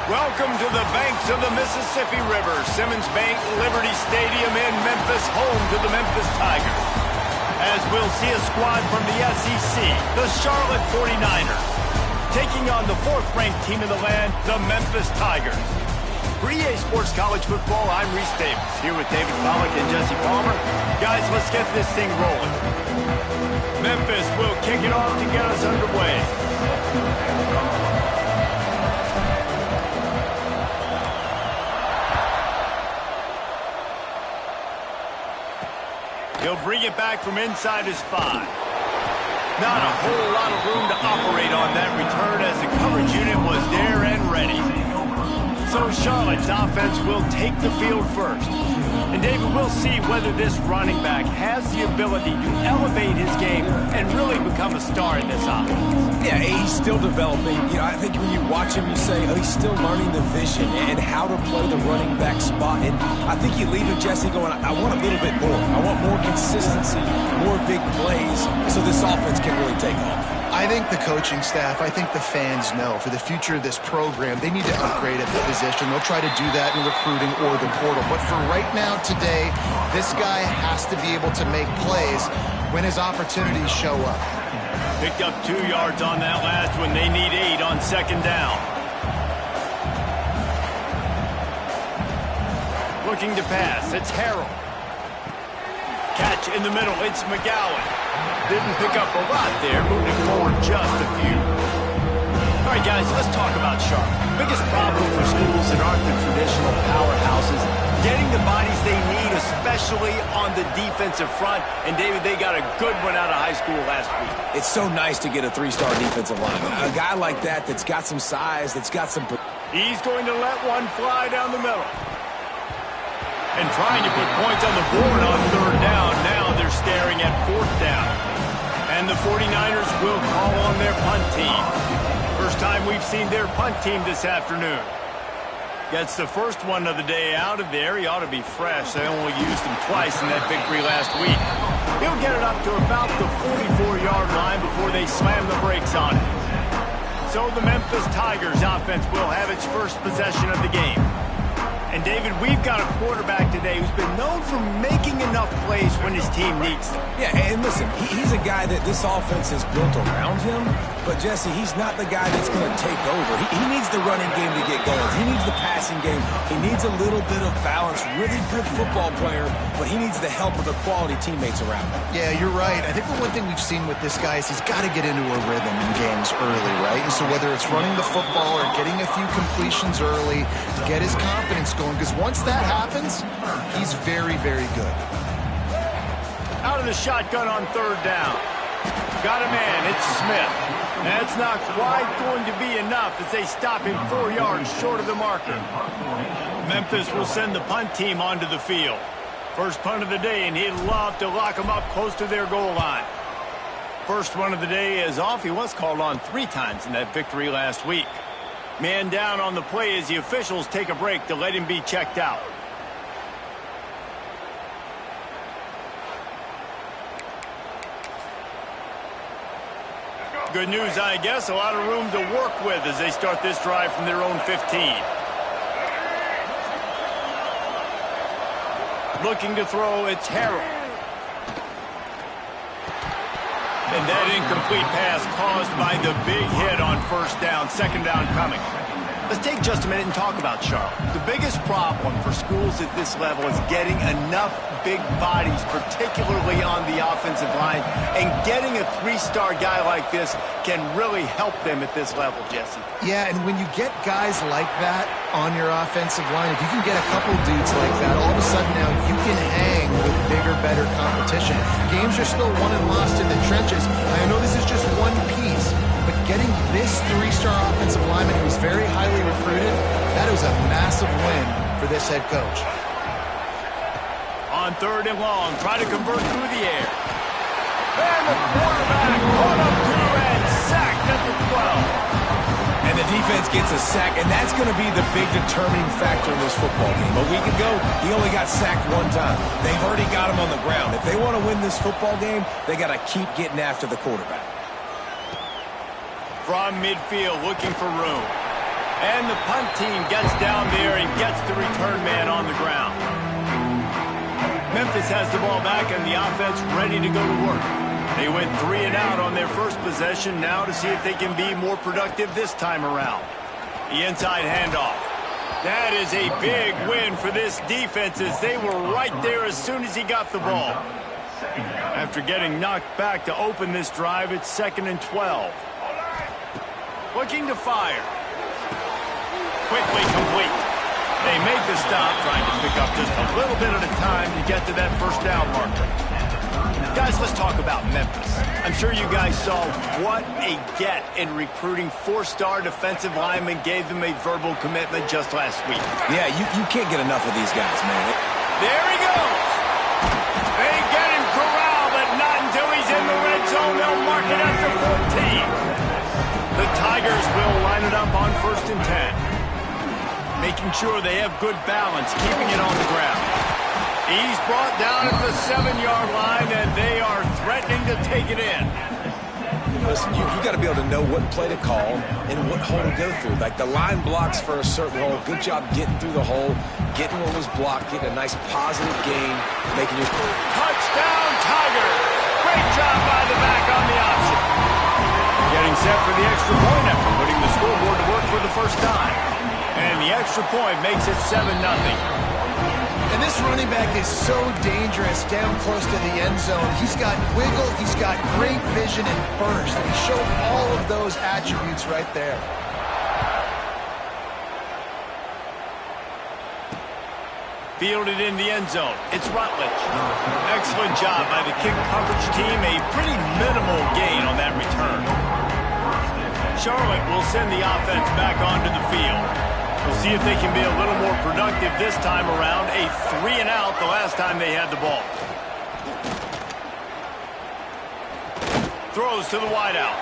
Welcome to the banks of the Mississippi River, Simmons Bank Liberty Stadium in Memphis, home to the Memphis Tigers. As we'll see a squad from the SEC, the Charlotte 49ers, taking on the fourth-ranked team in the land, the Memphis Tigers. For EA Sports College Football, I'm Reese Davis, here with David Pollack and Jesse Palmer. Guys, let's get this thing rolling. Memphis will kick it off to get us underway. He'll bring it back from inside his 5. Not a whole lot of room to operate on that return as the coverage unit was there and ready. So Charlotte's offense will take the field first. And David, we'll see whether this running back has the ability to elevate his game and really become a star in this offense. Yeah, he's still developing. I think when you watch him, you say, oh, he's still learning the vision and how to play the running back spot. And I think you leave with Jesse going, I want a little bit more. I want more consistency, more big plays, so this offense can really take off. I think the coaching staff, I think the fans know for the future of this program, they need to upgrade at the position. They'll try to do that in recruiting or the portal. But for right now, today, this guy has to be able to make plays when his opportunities show up. Picked up 2 yards on that last one. They need 8 on second down. Looking to pass. It's Harrell. Catch in the middle. It's McGowan. Didn't pick up a lot there, moving forward just a few. All right, guys, let's talk about Charlotte. Biggest problem for schools that aren't the traditional powerhouses, getting the bodies they need, especially on the defensive front. And, David, they got a good one out of high school last week. It's so nice to get a 3-star defensive lineman. A guy like that's got some size, that's got some... He's going to let one fly down the middle. And trying to put points on the board on third down. Now they're staring at fourth down. And the 49ers will call on their punt team. First time we've seen their punt team this afternoon. Gets the first one of the day out of there. He ought to be fresh. They only used him twice in that victory last week. He'll get it up to about the 44-yard line before they slam the brakes on it. So the Memphis Tigers offense will have its first possession of the game. And, David, we've got a quarterback today who's been known for making enough plays when his team needs them. Yeah, and listen, he's a guy that this offense is built around him. But, Jesse, he's not the guy that's going to take over. He needs the running game to get going. He needs the passing game. He needs a little bit of balance. Really good football player, but he needs the help of the quality teammates around him. Yeah, you're right. I think the one thing we've seen with this guy is he's got to get into a rhythm in games early, right? And so whether it's running the football or getting a few completions early, get his confidence going, because once that happens, he's very, very good. Out of the shotgun on third down. Got a man. It's Smith. That's not quite going to be enough as they stop him 4 yards short of the marker. Memphis will send the punt team onto the field. First punt of the day, and he'd love to lock them up close to their goal line. First one of the day is off. He was called on 3 times in that victory last week. Man down on the play as the officials take a break to let him be checked out. Good news, I guess. A lot of room to work with as they start this drive from their own 15. Looking to throw, it's Harrell. And that incomplete pass caused by the big hit on first down. Second down coming. Let's take just a minute and talk about Charlotte. The biggest problem for schools at this level is getting enough big bodies, particularly on the offensive line. And getting a 3-star guy like this can really help them at this level, Jesse. Yeah, and when you get guys like that on your offensive line, if you can get a couple dudes like that, all of a sudden now you can hang with bigger, better competition. Games are still won and lost in the trenches. I know this is just one piece, but getting this 3-star offensive lineman who's very highly recruited, that is a massive win for this head coach. On third and long, try to convert through the air. And the quarterback caught up to and sacked at the 12. And the defense gets a sack, and that's going to be the big determining factor in this football game. A week ago, he only got sacked 1 time. They've already got him on the ground. If they want to win this football game, they got to keep getting after the quarterback. From midfield, looking for room. And the punt team gets down there and gets the return man on the ground. Memphis has the ball back and the offense ready to go to work. They went 3 and out on their first possession, now to see if they can be more productive this time around. The inside handoff. That is a big win for this defense as they were right there as soon as he got the ball. After getting knocked back to open this drive, it's 2nd and 12. Looking to fire. Quickly complete. They make the stop, trying to pick up just a little bit at a time to get to that first down marker. Guys, let's talk about Memphis. I'm sure you guys saw what a get in recruiting 4-star defensive linemen gave them a verbal commitment just last week. Yeah, you can't get enough of these guys, man. There he goes. They get him corralled, but not until he's in the red zone. They'll mark it after 14. The Tigers will line it up on 1st and 10. Making sure they have good balance, keeping it on the ground. He's brought down at the 7-yard line, and they are threatening to take it in. Listen, you got to be able to know what play to call and what hole to go through. Like the line blocks for a certain hole. Good job getting through the hole, getting what was blocked, getting a nice positive gain, making your touchdown Tigers! Great job by the back on the option. Getting set for the extra point after putting the scoreboard to work for the first time. And the extra point makes it 7-0. And this running back is so dangerous down close to the end zone. He's got wiggle, he's got great vision and burst. And he showed all of those attributes right there. Fielded in the end zone. It's Rutledge. Excellent job by the kick coverage team. A pretty minimal gain on that return. Charlotte will send the offense back onto the field. We'll see if they can be a little more productive this time around. A 3 and out the last time they had the ball. Throws to the wideout.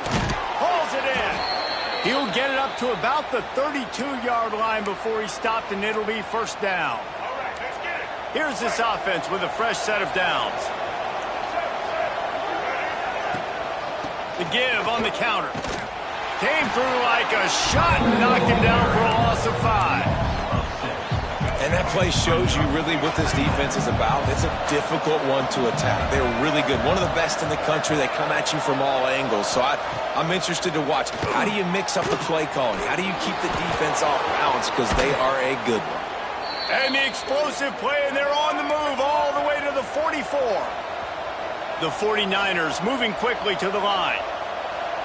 Hauls it in. He'll get it up to about the 32-yard line before he stopped, and it'll be 1st down. Here's this offense with a fresh set of downs. The give on the counter. Came through like a shot and knocked him down for a loss of 5. And that play shows you really what this defense is about. It's a difficult one to attack. They're really good. One of the best in the country. They come at you from all angles. So I'm interested to watch. How do you mix up the play calling? How do you keep the defense off balance? Because they are a good one. And the explosive play, and they're on the move all the way to the 44. The 49ers moving quickly to the line.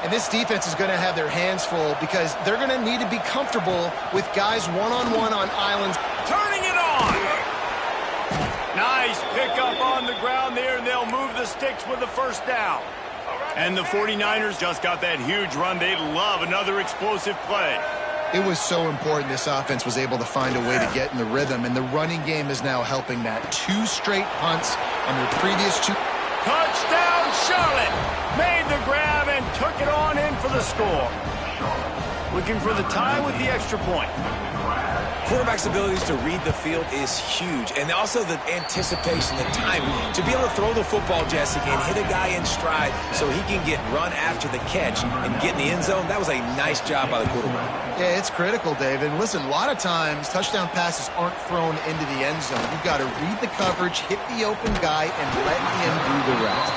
And this defense is going to have their hands full because they're going to need to be comfortable with guys one-on-one on islands. Turning it on! Nice pickup on the ground there, and they'll move the sticks with the 1st down. And the 49ers just got that huge run. They'd love another explosive play. It was so important this offense was able to find a way to get in the rhythm, and the running game is now helping that. 2 straight punts on their previous 2. Touchdown, Charlotte! Made the grab and took it on in for the score. Looking for the tie with the extra point. Quarterback's abilities to read the field is huge. And also the anticipation, the time. To be able to throw the football, Jesse, and hit a guy in stride so he can get run after the catch and get in the end zone, that was a nice job by the quarterback. Yeah, it's critical, David. And listen, a lot of times touchdown passes aren't thrown into the end zone. You've got to read the coverage, hit the open guy, and let him do the rest.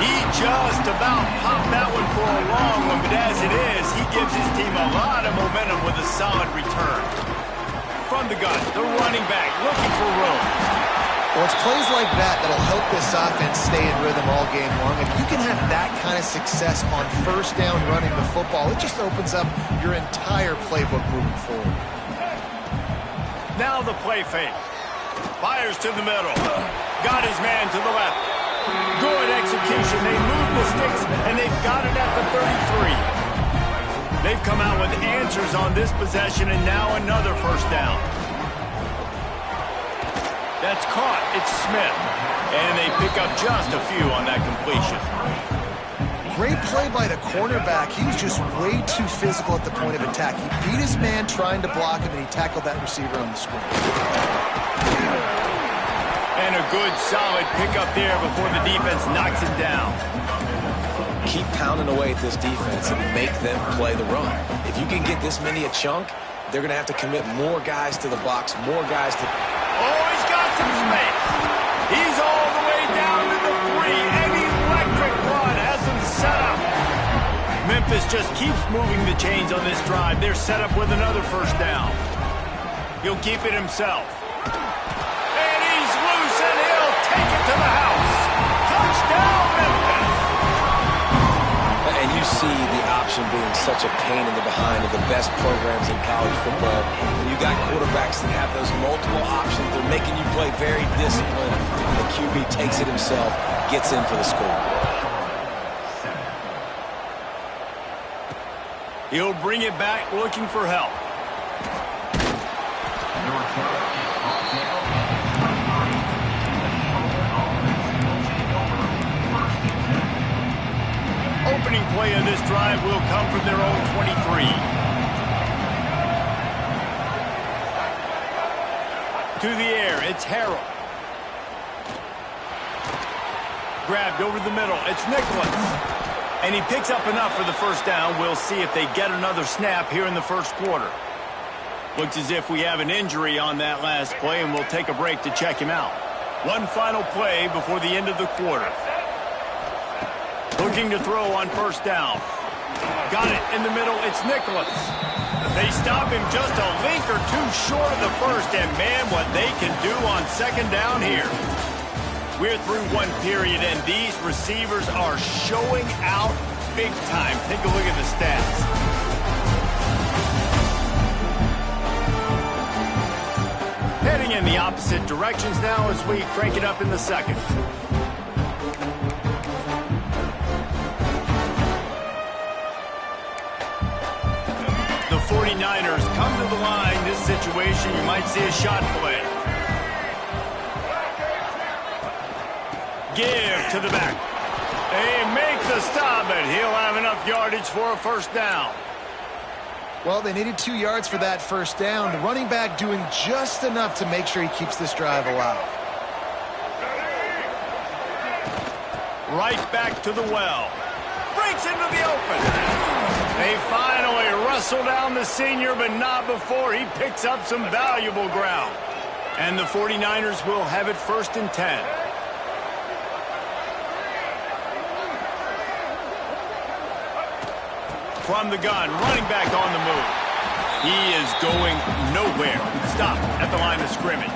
He just about popped that one for a long one, but as it is, he gives his team a lot of momentum with a solid return. From the gun, the running back looking for room. Well, it's plays like that that'll help this offense stay in rhythm all game long. If you can have that kind of success on 1st down running the football, it just opens up your entire playbook moving forward. Now the play fake. Fires to the middle. Got his man to the left. Good execution. They move the sticks, and they've got it at the 33. They've come out with answers on this possession, and now another 1st down. That's caught. It's Smith. And they pick up just a few on that completion. Great play by the cornerback. He was just way too physical at the point of attack. He beat his man trying to block him, and he tackled that receiver on the screen. And a good, solid pickup there before the defense knocks it down. Keep pounding away at this defense and make them play the run. If you can get this many a chunk, they're going to have to commit more guys to the box, more guys to... Oh, he's got some space. He's all the way down to the 3. An electric run has him set up. Memphis just keeps moving the chains on this drive. They're set up with another first down. He'll keep it himself. And he's loose, and he'll take it to the house. Touchdown, Memphis. And you see the option being such a pain in the behind of the best programs in college football. When you got quarterbacks that have those multiple options, they're making you play very disciplined. And the QB takes it himself, gets in for the score. He'll bring it back looking for help. Opening play of this drive will come from their own 23. To the air, it's Harrell. Grabbed over the middle, it's Nicholas. And he picks up enough for the first down. We'll see if they get another snap here in the first quarter. Looks as if we have an injury on that last play, and we'll take a break to check him out. One final play before the end of the quarter. Looking to throw on first down. Got it in the middle. It's Nicholas. They stop him just a link or two short of the first, and man, what they can do on second down here. We're through one period, and these receivers are showing out big time. Take a look at the stats. Heading in the opposite directions now as we crank it up in the second. The 49ers come to the line. This situation, you might see a shot play. Give to the back. They make the stop, and he'll have enough yardage for a first down. Well, they needed 2 yards for that first down. The running back doing just enough to make sure he keeps this drive alive. Right back to the well. Breaks into the open. They finally wrestle down the senior, but not before he picks up some valuable ground. And the 49ers will have it 1st and 10. From the gun, running back on the move. He is going nowhere. Stop at the line of scrimmage.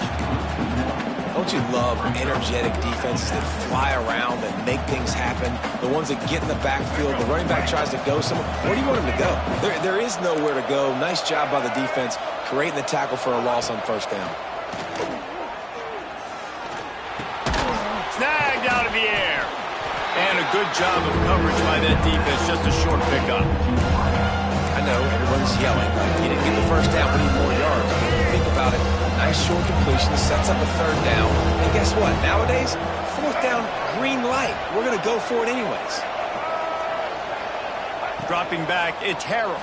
Don't you love energetic defenses that fly around, that make things happen? The ones that get in the backfield, the running back tries to go somewhere. Where do you want him to go? There is nowhere to go. Nice job by the defense, creating the tackle for a loss on first down. Snagged out of the air. And a good job of coverage by that defense, just a short pickup. I know, everyone's yelling. He didn't get the first down, but he need more yards. I mean, think about it. Nice short completion, sets up a third down. And guess what? Nowadays, fourth down, green light. We're going to go for it anyways. Dropping back, it's Harrell.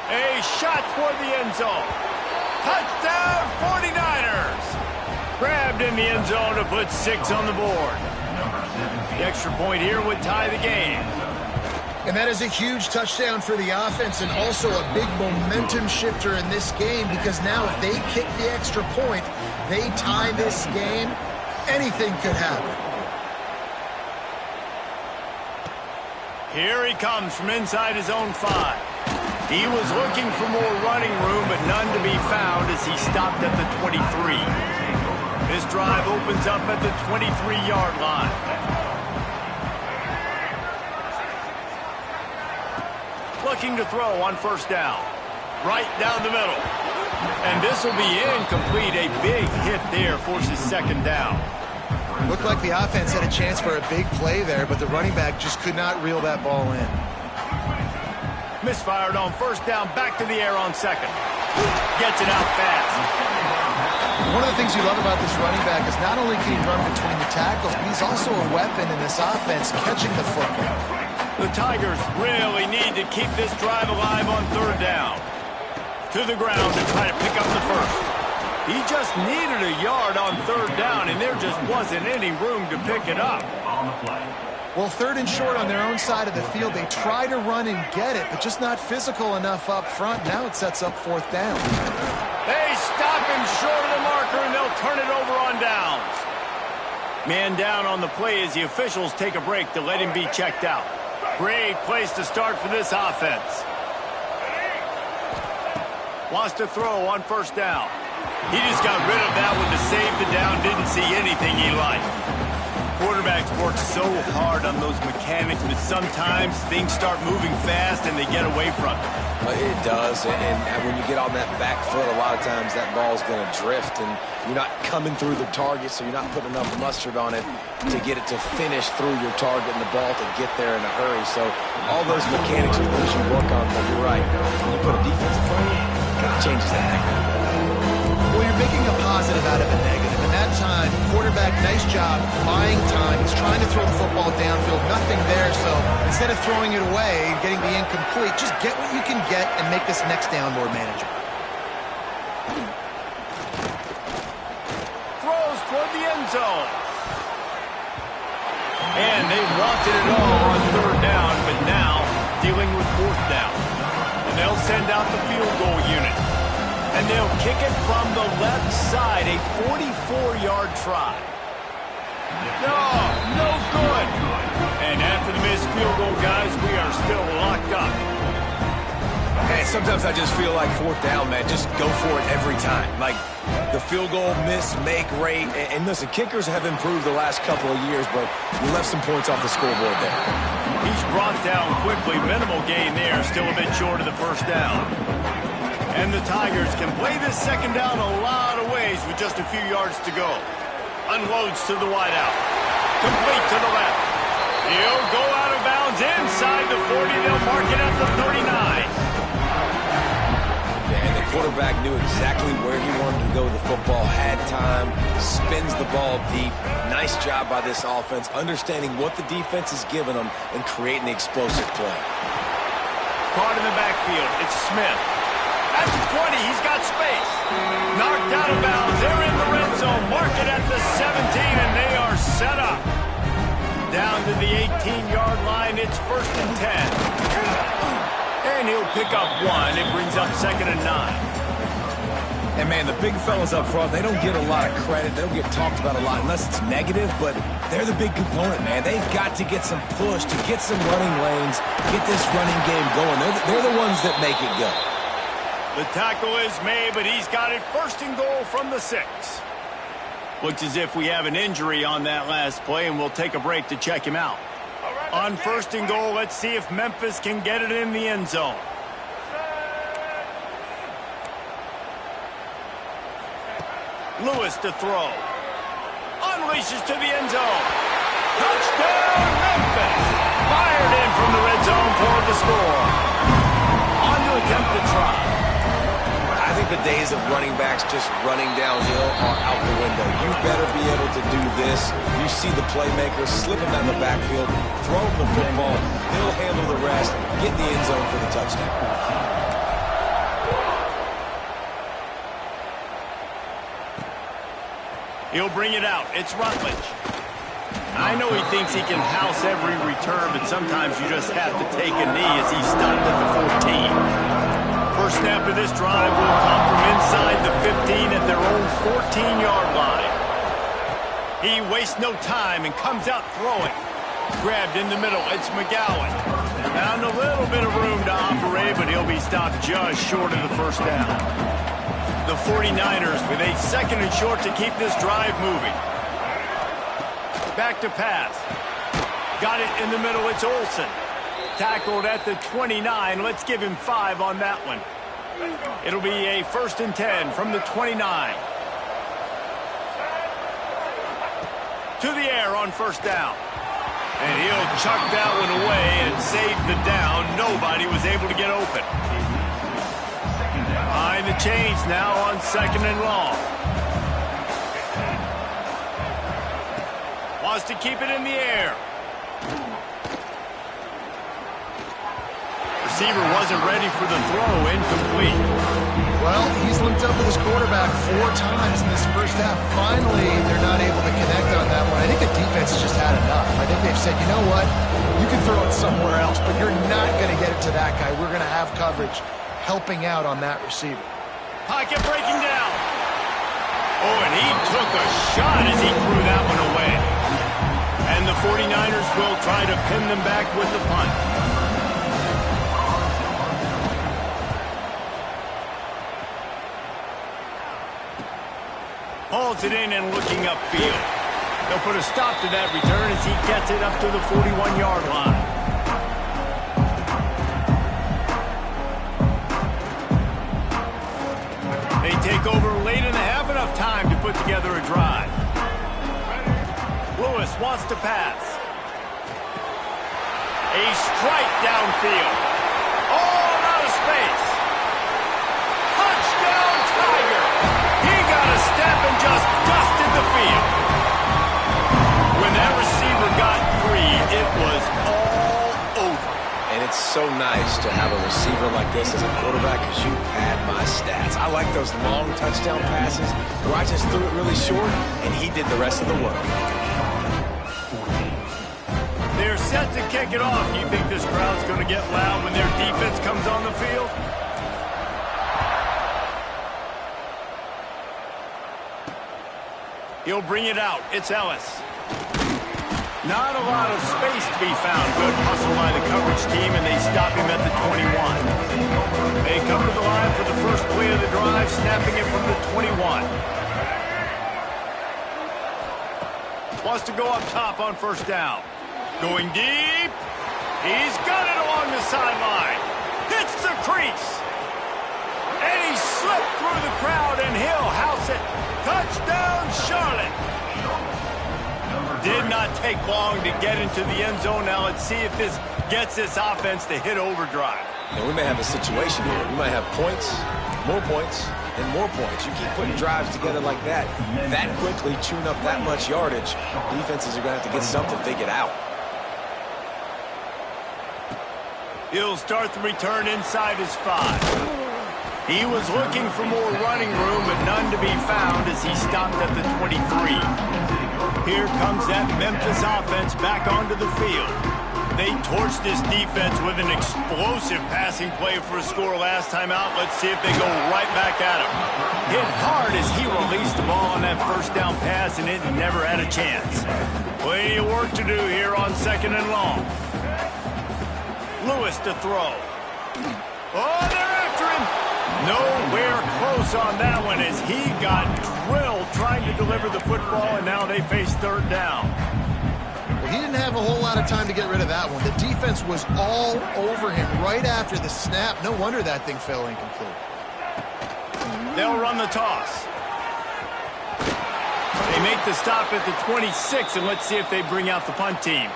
A shot toward the end zone. Touchdown, 49ers! Grabbed in the end zone to put 6 on the board. The extra point here would tie the game. And that is a huge touchdown for the offense and also a big momentum shifter in this game, because now if they kick the extra point, they tie this game, anything could happen. Here he comes from inside his own 5. He was looking for more running room, but none to be found as he stopped at the 23. This drive opens up at the 23-yard line. Looking to throw on first down. Right down the middle. And this will be incomplete. A big hit there forces second down. Looked like the offense had a chance for a big play there, but the running back just could not reel that ball in. Misfired on first down, back to the air on second. Gets it out fast. One of the things you love about this running back is not only can he run between the tackles, but he's also a weapon in this offense, catching the football. The Tigers really need to keep this drive alive on third down. To the ground to try to pick up the first. He just needed a yard on third down, and there just wasn't any room to pick it up. On the play. Well, 3rd and short on their own side of the field. They try to run and get it, but just not physical enough up front. Now it sets up 4th down. They stop him short of the marker, and they'll turn it over on downs. Man down on the play as the officials take a break to let him be checked out. Great place to start for this offense. Wants to throw on 1st down. He just got rid of that one to save the down. Didn't see anything he liked. Quarterbacks work so hard on those mechanics, but sometimes things start moving fast and they get away from it. It does, and when you get on that back foot, a lot of times that ball's going to drift, and you're not coming through the target, so you're not putting enough mustard on it to get it to finish through your target and the ball to get there in a hurry. So all those mechanics are things you work on, but you're right. When you put a defense in front of you, it kind of changes that thing a little bit. Well, you're making a positive out of a negative. And that time, quarterback, nice job, buying time. He's trying to throw the football downfield. Nothing there, so instead of throwing it away and getting the incomplete, just get what you can get and make this next down more manageable. Throws toward the end zone. And they wanted it all on 3rd down, but now dealing with 4th down. And they'll send out the field goal unit. And they'll kick it from the left side, a 44-yard try. No good. And after the missed field goal, guys, we are still locked up. Hey, sometimes I just feel like 4th down, man. Just go for it every time. Like the field goal make rate. And listen, kickers have improved the last couple of years, but we left some points off the scoreboard there. He's brought down quickly. Minimal gain there. Still a bit short of the 1st down. And the Tigers can play this 2nd down a lot of ways with just a few yards to go. Unloads to the wideout. Complete to the left. He'll go out of bounds inside the 40. They'll mark it at the 39. And the quarterback knew exactly where he wanted to go with the football, had time, spins the ball deep. Nice job by this offense, understanding what the defense is giving them and creating the explosive play. Caught in the backfield. It's Smith. At the 20, he's got space. Knocked out of bounds. They're in the red zone. Mark it at the 17, and they are set up. Down to the 18-yard line. It's 1st and 10. And he'll pick up 1. It brings up 2nd and 9. And, man, the big fellas up front, they don't get a lot of credit. They don't get talked about a lot unless it's negative, but they're the big component, man. They've got to get some push, to get some running lanes, get this running game going. They're the ones that make it go. The tackle is made, but he's got it 1st and goal from the 6. Looks as if we have an injury on that last play, and we'll take a break to check him out. On 1st and goal, let's see if Memphis can get it in the end zone. Lewis to throw. Unleashes to the end zone. Touchdown, Memphis! Fired in from the red zone for the score. On to attempt to try. I think the days of running backs just running downhill are out the window. You better be able to do this. You see the playmaker slipping down the backfield, throw him the football, he'll handle the rest, get in the end zone for the touchdown. He'll bring it out. It's Rutledge. I know he thinks he can house every return, but sometimes you just have to take a knee as he's stopped at the 14. First snap of this drive will come from inside the 15 at their own 14-yard line. He wastes no time and comes out throwing. Grabbed in the middle. It's McGowan. Found a little bit of room to operate, but he'll be stopped just short of the 1st down. The 49ers with a 2nd and short to keep this drive moving. Back to pass. Got it in the middle. It's Olsen. Tackled at the 29. Let's give him 5 on that one. It'll be a 1st and 10 from the 29. To the air on 1st down. And he'll chuck that one away and save the down. Nobody was able to get open. Behind the chains now on 2nd and long. Wants to keep it in the air. Receiver wasn't ready for the throw. Incomplete. Well, he's linked up with his quarterback 4 times in this first half. Finally, they're not able to connect on that one. I think the defense has just had enough. I think they've said, you know know what? You can throw it somewhere else, but you're not going to get it to that guy. We're going to have coverage helping out on that receiver. Pocket breaking down. Oh, and he took a shot as he threw that one away. And the 49ers will try to pin them back with the punt. Hauls it in and looking upfield. They'll put a stop to that return as he gets it up to the 41-yard line. They take over late in the half, enough time to put together a drive. Lewis wants to pass. A strike downfield. All out of space. Touchdown, Tiger. He got a step and just dusted the field. When that receiver got free, it was all over. And it's so nice to have a receiver like this as a quarterback because you add my stats. I like those long touchdown passes where I just threw it really short and he did the rest of the work. They're set to kick it off. You think this crowd's going to get loud when their defense comes on the field? He'll bring it out. It's Ellis. Not a lot of space to be found. Good hustle by the coverage team, and they stop him at the 21. They come to the line for the first play of the drive, snapping it from the 21. Wants to go up top on first down. Going deep. He's got it along the sideline. Hits the crease. And he slipped through the crowd, and he'll house it. Touchdown, Charlotte. Did not take long to get into the end zone. Now let's see if this gets this offense to hit overdrive. And we may have a situation here. We might have points, and more points. You keep putting drives together like that quickly, chewing up that much yardage, defenses are going to have to get something figured out. He'll start the return inside his 5. He was looking for more running room, but none to be found as he stopped at the 23. Here comes that Memphis offense back onto the field. They torched this defense with an explosive passing play for a score last time out. Let's see if they go right back at him. Hit hard as he released the ball on that first down pass, and it never had a chance. Plenty of work to do here on 2nd and long. Lewis to throw. Oh, they're after him. Nowhere close on that one as he got drilled trying to deliver the football, and now they face 3rd down. Well, he didn't have a whole lot of time to get rid of that one. The defense was all over him right after the snap. No wonder that thing fell incomplete. They'll run the toss. They make the stop at the 26, and let's see if they bring out the punt team.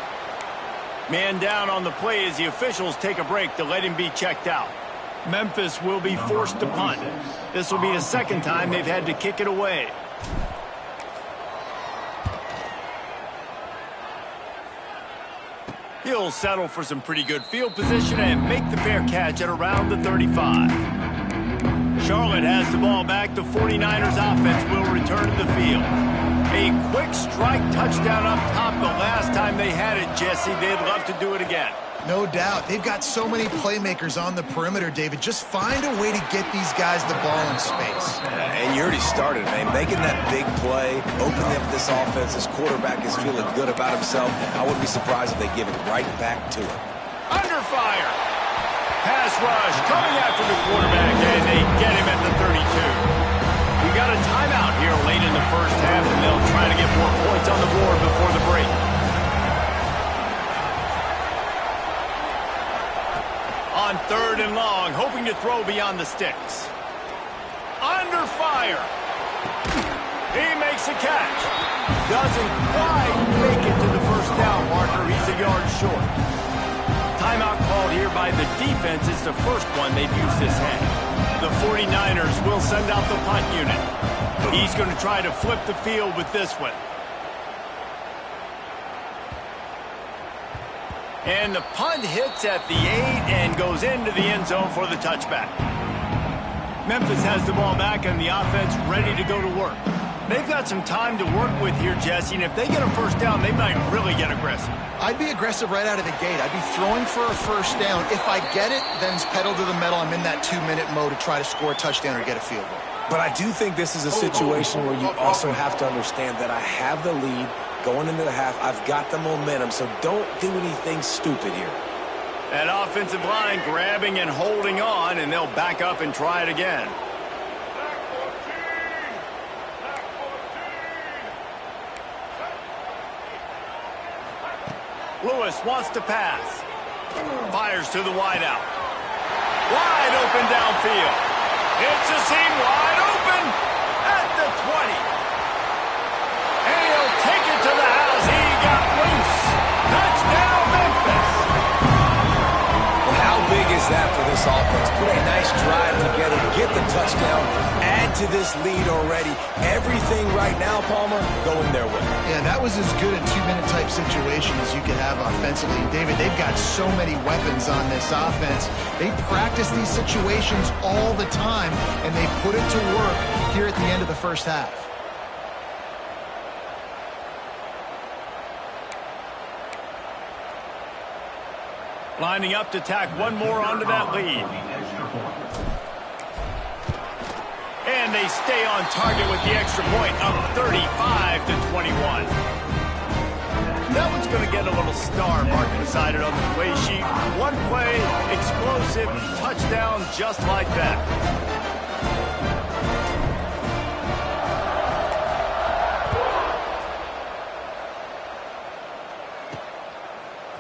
Man down on the play as the officials take a break to let him be checked out. Memphis will be forced to punt. This will be the 2nd time they've had to kick it away. He'll settle for some pretty good field position and make the fair catch at around the 35. Charlotte has the ball back. The 49ers offense will return to the field. A quick strike touchdown up top the last time they had it, Jesse. They'd love to do it again. No doubt. They've got so many playmakers on the perimeter, David. Just find a way to get these guys the ball in space. And you already started, man. Making that big play, opening up this offense. This quarterback is feeling good about himself. I wouldn't be surprised if they give it right back to him. Under fire. Pass rush coming after the quarterback, and they get him at the 32. We got a timeout here late in the first half, and they'll try to get more points on the board before the break. On 3rd and long, hoping to throw beyond the sticks. Under fire. He makes a catch. Doesn't quite make it to the first down marker. He's a yard short. Timeout called here by the defense. It's the first one they've used this half. The 49ers will send out the punt unit. He's going to try to flip the field with this one. And the punt hits at the 8 and goes into the end zone for the touchback. Memphis has the ball back and the offense ready to go to work. They've got some time to work with here, Jesse, and if they get a first down, they might really get aggressive. I'd be aggressive right out of the gate. I'd be throwing for a first down. If I get it, then it's pedal to the metal. I'm in that 2-minute mode to try to score a touchdown or get a field goal. But I do think this is a situation where you also have to understand that I have the lead going into the half. I've got the momentum, so don't do anything stupid here. That offensive line grabbing and holding on, and they'll back up and try it again. Lewis wants to pass. Fires to the wideout. Wide open downfield. It's a seam wide open at the 20. And he'll take it to the house. He got loose. Touchdown, Memphis. Well, how big is that for this offense? Put a nice drive together, get the touchdown, add to this lead already. Everything right now, Palmer, going their way. Yeah, that was as good a 2-minute type situation as you could have offensively. David, they've got so many weapons on this offense. They practice these situations all the time, and they put it to work here at the end of the first half. Lining up to tack one more onto that lead. And they stay on target with the extra point, up 35-21. That one's going to get a little star mark beside it on the play sheet. One play, explosive, touchdown just like that.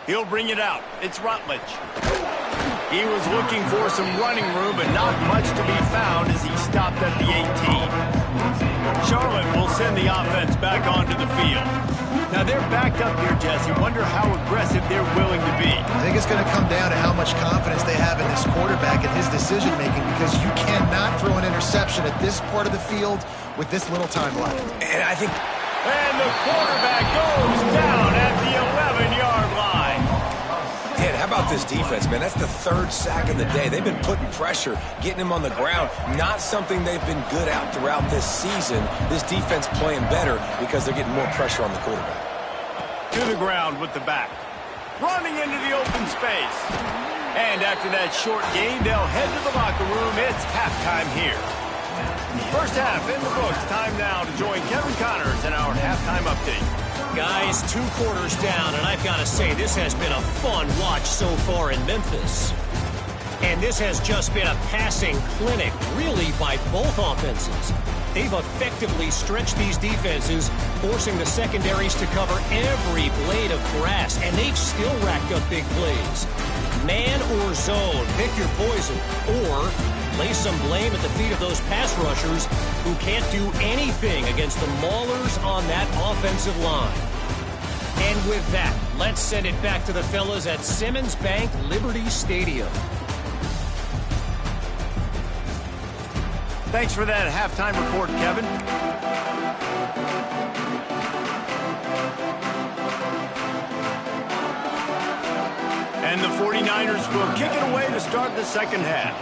He'll bring it out. It's Rutledge. He was looking for some running room, but not much to be found as he stopped at the 18. Charlotte will send the offense back onto the field. Now they're backed up here, Jesse. Wonder how aggressive they're willing to be. I think it's going to come down to how much confidence they have in this quarterback and his decision-making, because you cannot throw an interception at this part of the field with this little time left. And I think... And the quarterback goes down at the 11-yard line. Man, how about this defense, man? That's the third sack of the day. They've been putting pressure, getting him on the ground. Not something they've been good at throughout this season. This defense playing better because they're getting more pressure on the quarterback. To the ground with the back. Running into the open space. And after that short gain, they'll head to the locker room. It's halftime here. First half in the books. Time now to join Kevin Connors in our halftime update. Guys, 2 quarters down, and I've got to say, this has been a fun watch so far in Memphis. And this has just been a passing clinic, really, by both offenses. They've effectively stretched these defenses, forcing the secondaries to cover every blade of grass, and they've still racked up big plays. Man or zone, pick your poison, or lay some blame at the feet of those pass rushers who can't do anything against the maulers on that offensive line. And with that, let's send it back to the fellas at Simmons Bank Liberty Stadium. Thanks for that halftime report, Kevin. And the 49ers will kick it away to start the second half.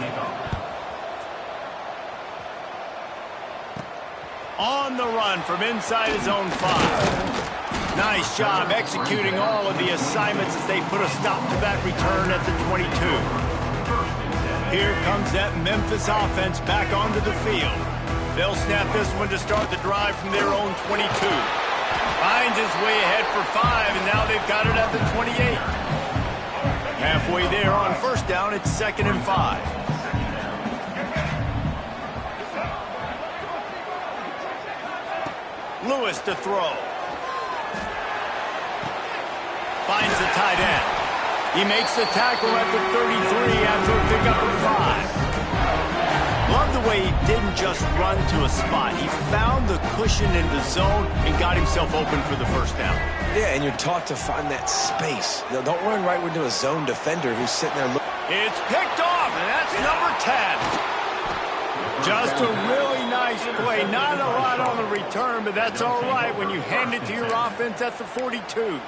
On the run from inside his own 5. Nice job executing all of the assignments as they put a stop to that return at the 22. Here comes that Memphis offense back onto the field. They'll snap this one to start the drive from their own 22. Finds his way ahead for 5, and now they've got it at the 28. Halfway there on first down, it's 2nd and 5. Lewis to throw. Finds the tight end. He makes the tackle at the 33 after a pickup of 5. Love the way he didn't just run to a spot. He found the cushion in the zone and got himself open for the first down. Yeah, and you're taught to find that space. Now, don't run right into a zone defender who's sitting there looking. It's picked off, and that's number 10. Just a really nice play. Not a lot on the return, but that's all right when you hand it to your offense at the 42.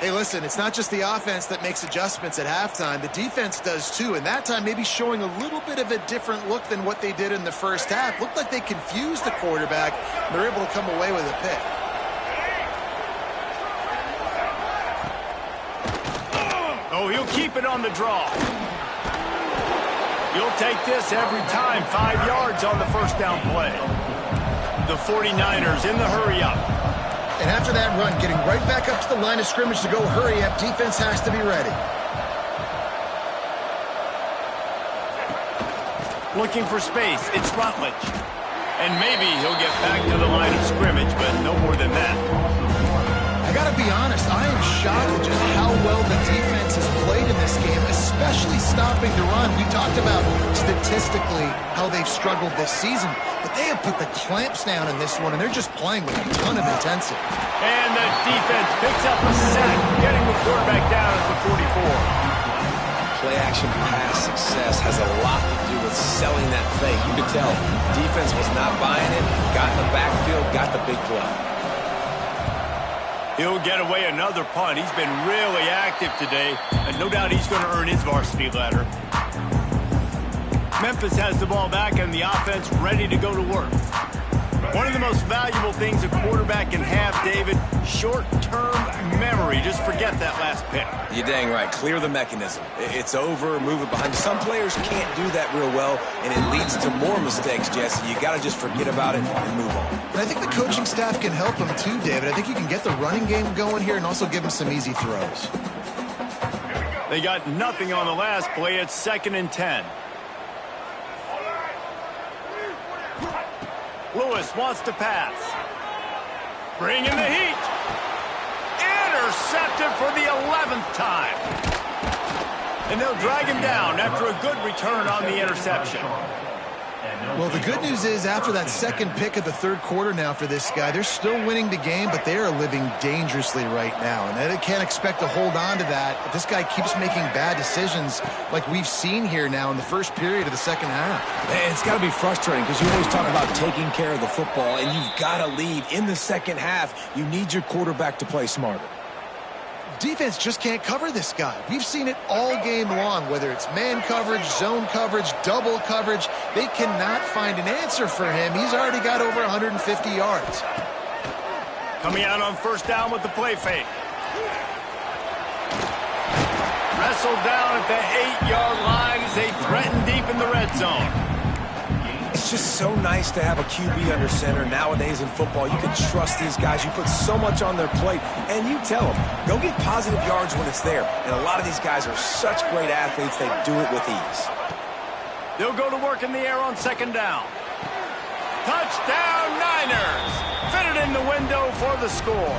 Hey, listen, it's not just the offense that makes adjustments at halftime. The defense does too, and that time maybe showing a little bit of a different look than what they did in the first half. Looked like they confused the quarterback. They're able to come away with a pick. Oh, he'll keep it on the draw. You'll take this every time. 5 yards on the first down play. The 49ers in the hurry-up. And after that run, getting right back up to the line of scrimmage to go hurry up, defense has to be ready. Looking for space. It's Rutledge. And maybe he'll get back to the line of scrimmage, but no more than that. I got to be honest, I am shocked at just how well the defense has played in this game, especially stopping the run. We talked about statistically how they've struggled this season, but they have put the clamps down in this one, and they're just playing with a ton of intensity. And the defense picks up a sack, getting the quarterback down at the 44. Play-action pass success has a lot to do with selling that fake. You could tell defense was not buying it, got in the backfield, got the big play. He'll get away another punt. He's been really active today, and no doubt he's going to earn his varsity letter. Memphis has the ball back and the offense ready to go to work. One of the most valuable things a quarterback can have, David, short-term memory. Just forget that last pick. You're dang right. Clear the mechanism. It's over, move it behind you. Some players can't do that real well, and it leads to more mistakes, Jesse. You got to just forget about it and move on. And I think the coaching staff can help him too, David. I think you can get the running game going here and also give him some easy throws. They got nothing on the last play. It's 2nd and 10. Lewis wants to pass. Bring in the heat. Intercepted for the 11th time. And they'll drag him down after a good return on the interception. Well, the good news is after that second pick of the third quarter now for this guy, they're still winning the game, but they are living dangerously right now. And they can't expect to hold on to that if this guy keeps making bad decisions like we've seen here now in the first period of the second half. And it's got to be frustrating because you always talk about taking care of the football, and you've got to lead in the second half. You need your quarterback to play smarter. Defense just can't cover this guy. We've seen it all game long, whether it's man coverage, zone coverage, double coverage. They cannot find an answer for him. He's already got over 150 yards. Coming out on first down with the play fake. Wrestled down at the 8-yard line as they threaten deep in the red zone. It's just so nice to have a QB under center nowadays in football. You can trust these guys. You put so much on their plate, and you tell them, go get positive yards when it's there. And a lot of these guys are such great athletes, they do it with ease. They'll go to work in the air on 2nd down. Touchdown, Niners! Fitted in the window for the score.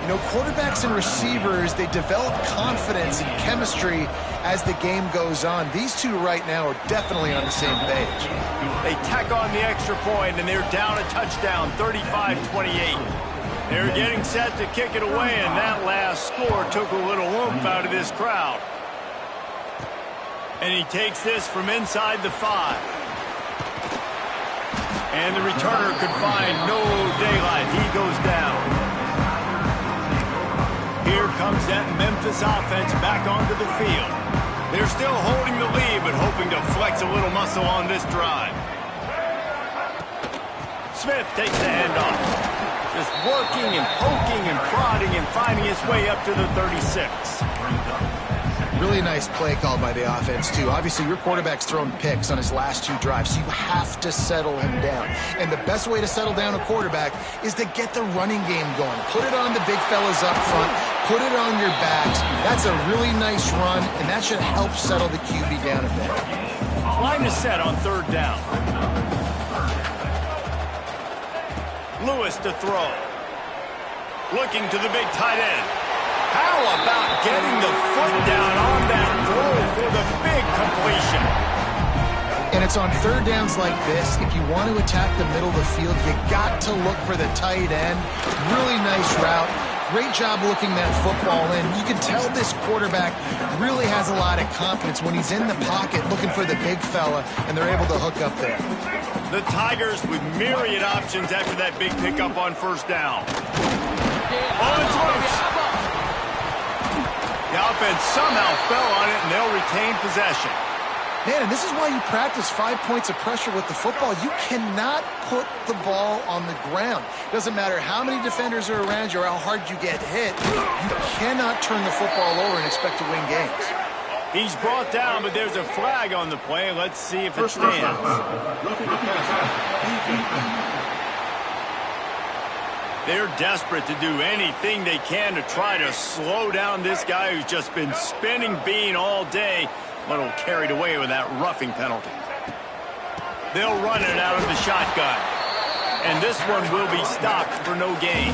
You know, quarterbacks and receivers, they develop confidence and chemistry as the game goes on. These two right now are definitely on the same page. They tack on the extra point, and they're down a touchdown, 35-28. They're getting set to kick it away, and that last score took a little oomph out of this crowd. And he takes this from inside the 5. And the returner could find no daylight. He goes down. Here comes that Memphis offense back onto the field. They're still holding the lead, but hoping to flex a little muscle on this drive. Smith takes the handoff. Just working and poking and prodding and finding his way up to the 36. Really nice play call by the offense, too. Obviously, your quarterback's thrown picks on his last 2 drives, so you have to settle him down. And the best way to settle down a quarterback is to get the running game going. Put it on the big fellas up front. Put it on your backs. That's a really nice run, and that should help settle the QB down a bit. Line is set on 3rd down. Lewis to throw. Looking to the big tight end. How about getting the foot down on that throw for the big completion? And it's on 3rd downs like this. If you want to attack the middle of the field, you got to look for the tight end. Really nice route. Great job looking that football in. You can tell this quarterback really has a lot of confidence when he's in the pocket looking for the big fella, and they're able to hook up there. The Tigers with myriad options after that big pickup on 1st down. Oh, it's loose. The offense somehow fell on it, and they'll retain possession. Man, and this is why you practice 5 points of pressure with the football. You cannot put the ball on the ground. Doesn't matter how many defenders are around you or how hard you get hit. You cannot turn the football over and expect to win games. He's brought down, but there's a flag on the play. Let's see if it stands. They're desperate to do anything they can to try to slow down this guy who's just been spinning bean all day. A little carried away with that roughing penalty. They'll run it out of the shotgun. And this one will be stopped for no gain.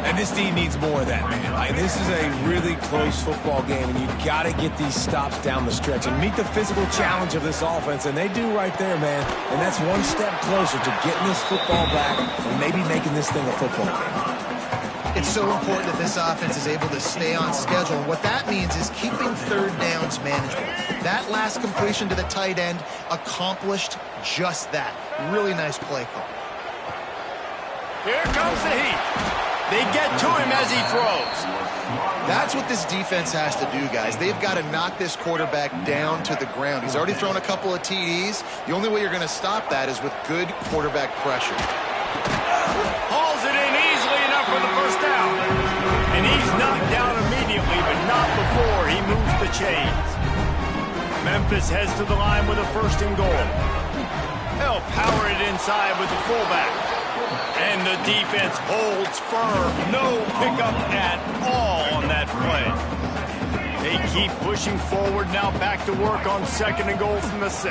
And this team needs more of that, man. Like, this is a really close football game, and you've got to get these stops down the stretch and meet the physical challenge of this offense, and they do right there, man. And that's one step closer to getting this football back and maybe making this thing a football game. It's so important that this offense is able to stay on schedule. And what that means is keeping third downs manageable. That last completion to the tight end accomplished just that. Really nice play call. Here comes the heat. They get to him as he throws. That's what this defense has to do, guys. They've got to knock this quarterback down to the ground. He's already thrown a couple of TDs. The only way you're going to stop that is with good quarterback pressure. Hauls it in easily enough for the first down. And he's knocked down immediately, but not before he moves the chains. Memphis heads to the line with a 1st and goal. They'll power it inside with the fullback. And the defense holds firm. No pickup at all on that play. They keep pushing forward, now back to work on 2nd and goal from the 6.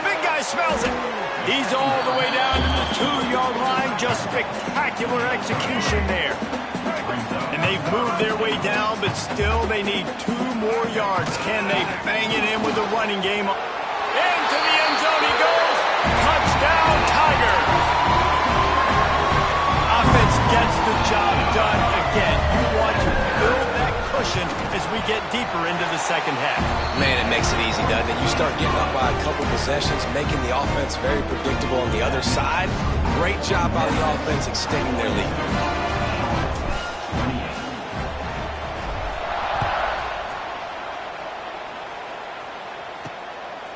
Big guy smells it. He's all the way down to the 2-yard line. Just spectacular execution there. And they've moved their way down, but still they need 2 more yards. Can they bang it in with the running game? Into the end zone he goes. Touchdown, Tigers. Offense gets the job done again. You want to build that cushion as we get deeper into the second half. Man, it makes it easy, doesn't it? You start getting up by a couple possessions, making the offense very predictable on the other side. Great job by the offense extending their lead.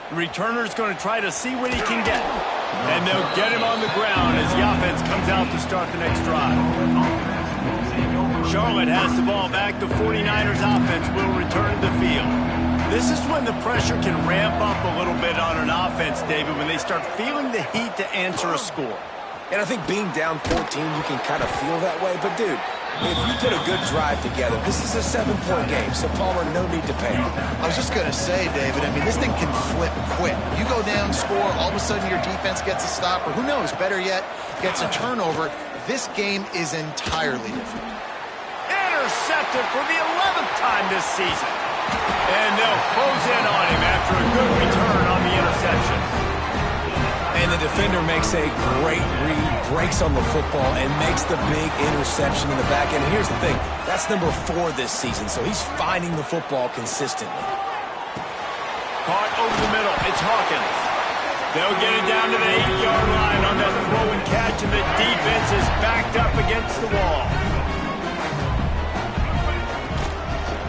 The returner's going to try to see what he can get. And they'll get him on the ground as the offense comes out to start the next drive. Charlotte has the ball back. The 49ers offense will return to the field. This is when the pressure can ramp up a little bit on an offense, David, when they start feeling the heat to answer a score. And I think being down 14, you can kind of feel that way. But, dude, if you put a good drive together, this is a 7-point game, so Palmer, no need to panic. I was just going to say, David, I mean, this thing can flip quick. You go down, score, all of a sudden your defense gets a stop, or who knows, better yet, gets a turnover. This game is entirely different. Intercepted for the 11th time this season. And they'll close in on him after a good return on the interception. And the defender makes a great read, breaks on the football, and makes the big interception in the back end. And here's the thing, that's number 4 this season, so he's finding the football consistently. Caught over the middle, it's Hawkins. They'll get it down to the 8-yard line on that throw and catch, and the defense is backed up against the wall.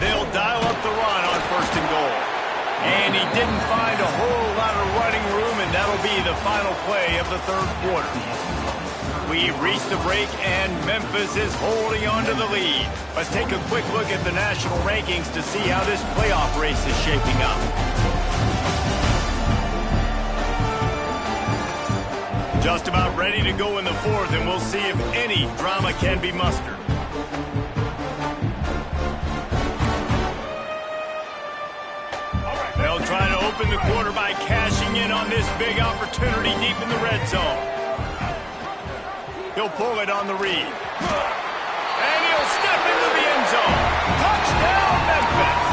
They'll dial up the run on 1st and goal. And he didn't find a whole lot of running room, and that'll be the final play of the 3rd quarter. We've reached the break, and Memphis is holding on to the lead. Let's take a quick look at the national rankings to see how this playoff race is shaping up. Just about ready to go in the 4th, and we'll see if any drama can be mustered. They'll try to open the quarter by cashing in on this big opportunity deep in the red zone. He'll pull it on the read. And he'll step into the end zone. Touchdown, Memphis!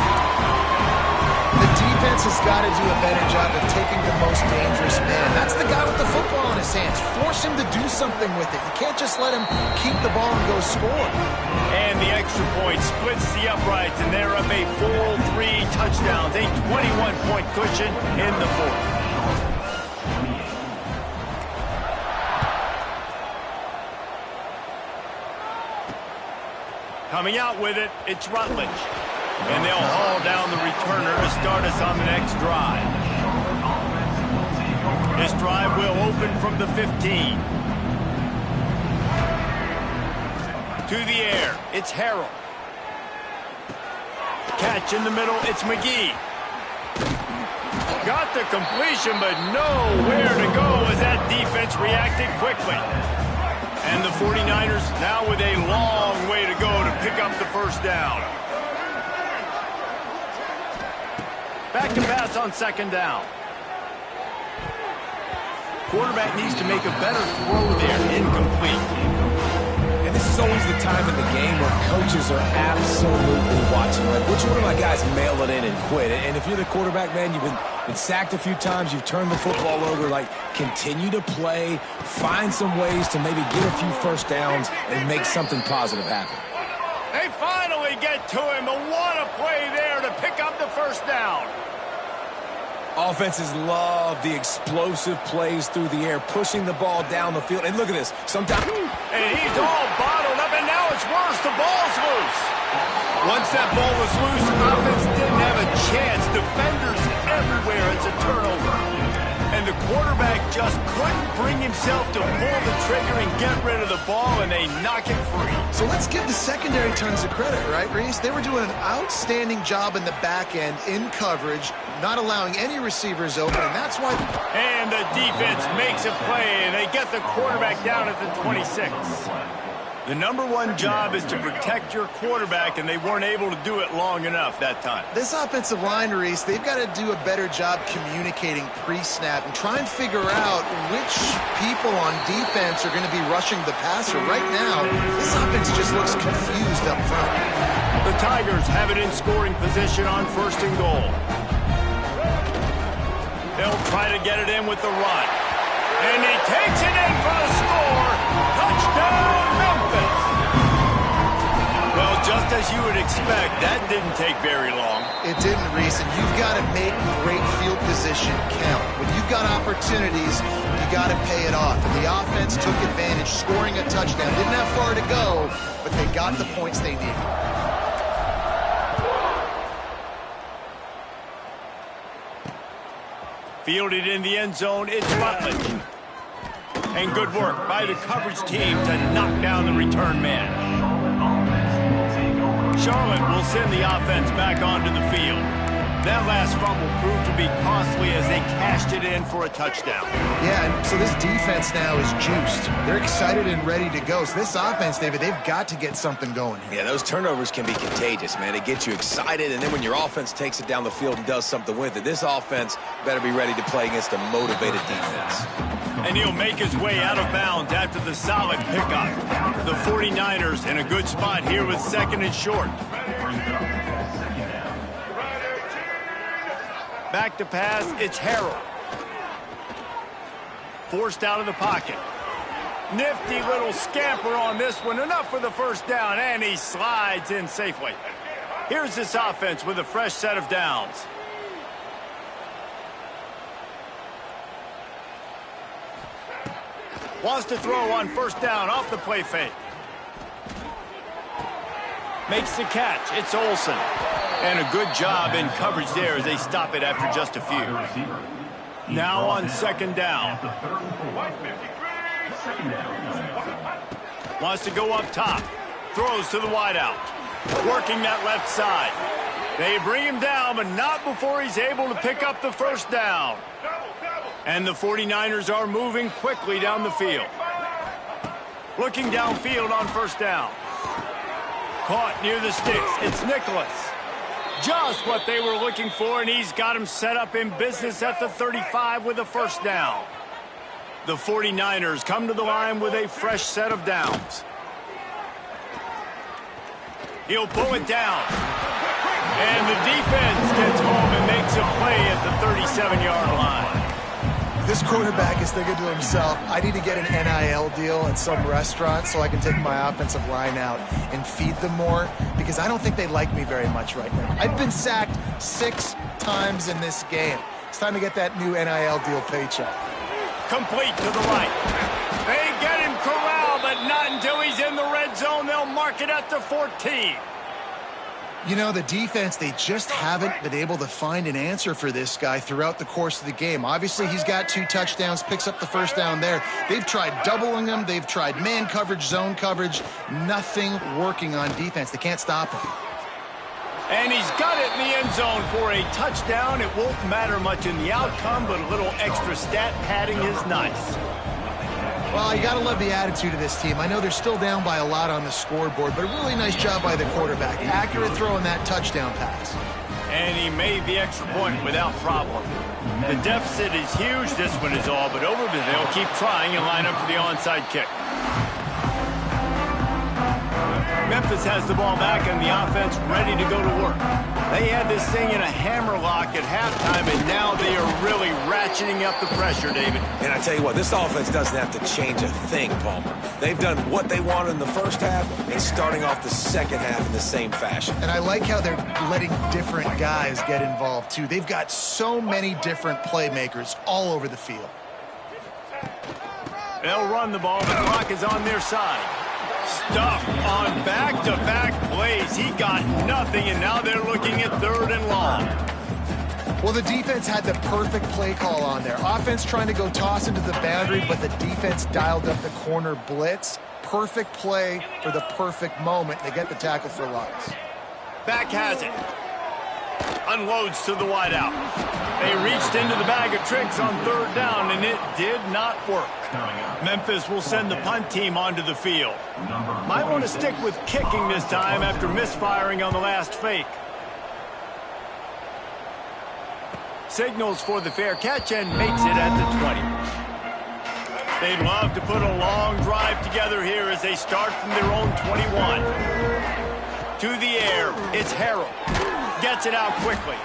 The defense has got to do a better job of taking the most dangerous man. That's the guy with the football in his hands. Force him to do something with it. You can't just let him keep the ball and go score. And the extra point splits the uprights, and they're up a full 3 touchdowns, a 21-point cushion in the 4th. Coming out with it, it's Rutledge. And they'll haul down the returner to start us on the next drive. This drive will open from the 15. To the air, it's Harrell. Catch in the middle, it's McGee. Got the completion, but nowhere to go as that defense reacted quickly. And the 49ers now with a long way to go to pick up the first down. Back to pass on second down. Quarterback needs to make a better throw there, incomplete. And this is always the time in the game where coaches are absolutely watching. Like, which one of my guys mail it in and quit? And if you're the quarterback, man, you've been sacked a few times, you've turned the football over, like, continue to play, find some ways to maybe get a few first downs and make something positive happen. They finally get to him, but what a play there to pick up the first down. Offenses love the explosive plays through the air, pushing the ball down the field. And look at this. Sometimes... And he's all bottled up, and now it's worse. The ball's loose. Once that ball was loose, offense didn't have a chance. Defenders everywhere. It's a turnover. And the quarterback just couldn't bring himself to pull the trigger and get rid of the ball, and they knock it free. So let's give the secondary tons of credit, right, Reese? They were doing an outstanding job in the back end, in coverage, not allowing any receivers open, and that's why... And the defense makes a play, and they get the quarterback down at the 26. The number one job is to protect your quarterback, and they weren't able to do it long enough that time. This offensive line, Reese, they've got to do a better job communicating pre-snap and try and figure out which people on defense are going to be rushing the passer. Right now, this offense just looks confused up front. The Tigers have it in scoring position on first and goal. They'll try to get it in with the run. And he takes it in for the score. Touchdown, Memphis. Well, just as you would expect, that didn't take very long. It didn't, Reese, and you've got to make great field position count. When you've got opportunities, you got to pay it off. And the offense took advantage, scoring a touchdown. Didn't have far to go, but they got the points they needed. Fielded in the end zone, it's Rutledge. And good work by the coverage team to knock down the return man. Charlotte will send the offense back onto the field. That last fumble proved to be costly as they cashed it in for a touchdown. Yeah, and so this defense now is juiced. They're excited and ready to go. So this offense, David, they've got to get something going here. Yeah, those turnovers can be contagious, man. They get you excited, and then when your offense takes it down the field and does something with it, this offense better be ready to play against a motivated defense. And he'll make his way out of bounds after the solid pickup. The 49ers in a good spot here with second and short. Back to pass, it's Harrell. Forced out of the pocket. Nifty little scamper on this one. Enough for the first down, and he slides in safely. Here's this offense with a fresh set of downs. Wants to throw on first down off the play fake. Makes the catch. It's Olsen. And a good job in coverage there as they stop it after just a few. Now on second down. Wants to go up top. Throws to the wideout. Working that left side. They bring him down, but not before he's able to pick up the first down. And the 49ers are moving quickly down the field. Looking downfield on first down. Caught near the sticks. It's Nicholas. Just what they were looking for, and he's got him set up in business at the 35 with a first down. The 49ers come to the line with a fresh set of downs. He'll pull it down. And the defense gets home and makes a play at the 37-yard line. This quarterback is thinking to himself, I need to get an NIL deal at some restaurant so I can take my offensive line out and feed them more, because I don't think they like me very much right now. I've been sacked 6 times in this game. It's time to get that new NIL deal paycheck. Complete to the right. They get him corralled, but not until he's in the red zone. They'll mark mark it at the 14. You know, the defense, they just haven't been able to find an answer for this guy throughout the course of the game. Obviously, he's got 2 touchdowns, picks up the first down there. They've tried doubling him. They've tried man coverage, zone coverage. Nothing working on defense. They can't stop him. And he's got it in the end zone for a touchdown. It won't matter much in the outcome, but a little extra stat padding is nice. Well, you got to love the attitude of this team. I know they're still down by a lot on the scoreboard, but a really nice job by the quarterback. Accurate throw in that touchdown pass. And he made the extra point without problem. The deficit is huge. This one is all but over, but they'll keep trying and line up for the onside kick. Memphis has the ball back and the offense ready to go to work. They had this thing in a hammerlock at halftime, and now they are really ratcheting up the pressure, David. And I tell you what, this offense doesn't have to change a thing, Palmer. They've done what they wanted in the first half and starting off the second half in the same fashion. And I like how they're letting different guys get involved, too. They've got so many different playmakers all over the field. They'll run the ball. The clock is on their side. Stuffed on back-to-back plays. He got nothing, and now they're looking at 3rd and long. Well, the defense had the perfect play call on there. Offense trying to go toss into the boundary, but the defense dialed up the corner blitz. Perfect play for the perfect moment. They get the tackle for loss. Back has it. Unloads to the wideout. They reached into the bag of tricks on 3rd down, and it did not work. Memphis will send the punt team onto the field. Might want to stick with kicking this time after misfiring on the last fake. Signals for the fair catch and makes it at the 20. They'd love to put a long drive together here as they start from their own 21. To the air, it's Harrell. Gets it out quickly.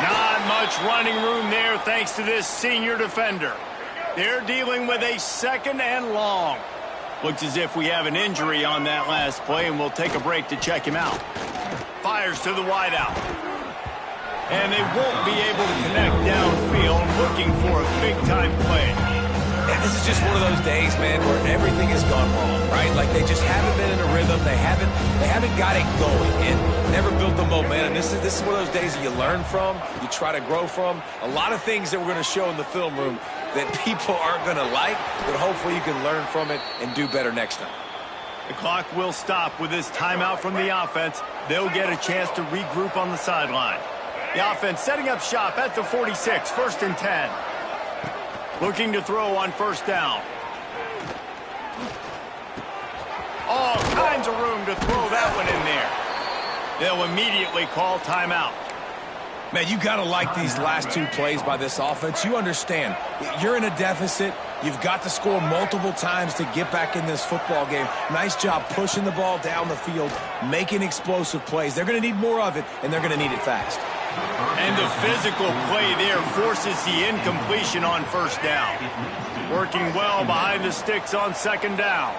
Not much running room there thanks to this senior defender. They're dealing with a 2nd and long. Looks as if we have an injury on that last play, and we'll take a break to check him out. Fires to the wideout. And they won't be able to connect downfield, looking for a big-time play. And this is just one of those days, man, where everything has gone wrong, right? Like they just haven't been in a rhythm. They haven't got it going and never built the momentum. This is one of those days that you learn from, you try to grow from. A lot of things that we're going to show in the film room that people aren't going to like, but hopefully you can learn from it and do better next time. The clock will stop with this timeout from the offense. They'll get a chance to regroup on the sideline. The offense setting up shop at the 46, 1st and 10. Looking to throw on 1st down. All kinds of room to throw that one in there. They'll immediately call timeout. Man, you got to like these last 2 plays by this offense. You understand, you're in a deficit. You've got to score multiple times to get back in this football game. Nice job pushing the ball down the field, making explosive plays. They're going to need more of it, and they're going to need it fast. And the physical play there forces the incompletion on 1st down. Working well behind the sticks on 2nd down.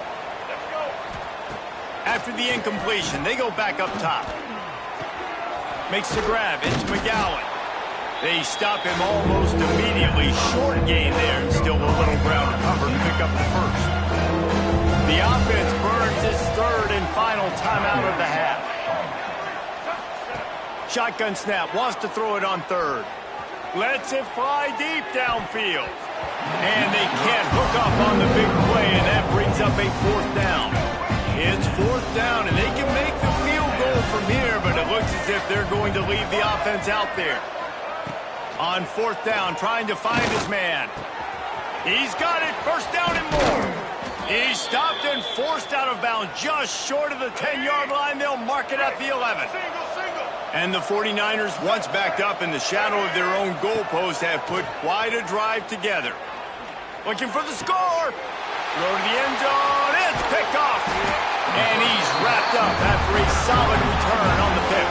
After the incompletion, they go back up top. Makes the grab. It's McGowan. They stop him almost immediately. Short gain there, and still a little ground to cover to pick up the 1st. The offense burns its 3rd and final timeout of the half. Shotgun snap, wants to throw it on 3rd. Lets it fly deep downfield. And they can't hook up on the big play, and that brings up a 4th down. It's 4th down, and they can make the field goal from here, but it looks as if they're going to leave the offense out there. On 4th down, trying to find his man. He's got it, 1st down and more. He's stopped and forced out of bounds just short of the 10-yard line. They'll mark it at the 11. And the 49ers, once backed up in the shadow of their own goalpost, have put quite a drive together. Looking for the score. Throw to the end zone. It's picked off. And he's wrapped up after a solid return on the pick.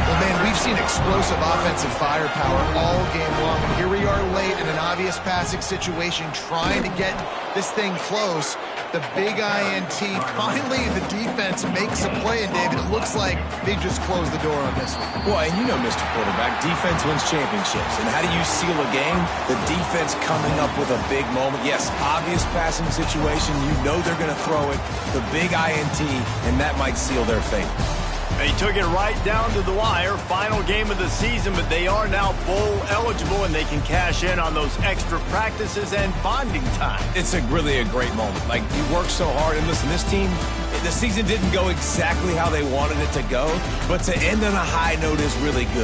Well, man, we've seen explosive offensive firepower all game long. And here we are late in an obvious passing situation, trying to get this thing close. the big INT. Finally, the defense makes a play, and David, it looks like they just closed the door on this one. Well, and you know, Mr. Quarterback, defense wins championships. And how do you seal a game? The defense coming up with a big moment. Yes, obvious passing situation. You know they're going to throw it. The big INT, and that might seal their fate. They took it right down to the wire. Final game of the season, but they are now bowl eligible, and they can cash in on those extra practices and bonding time. It's really a great moment. Like, you work so hard, and listen, this team, the season didn't go exactly how they wanted it to go, but to end on a high note is really good.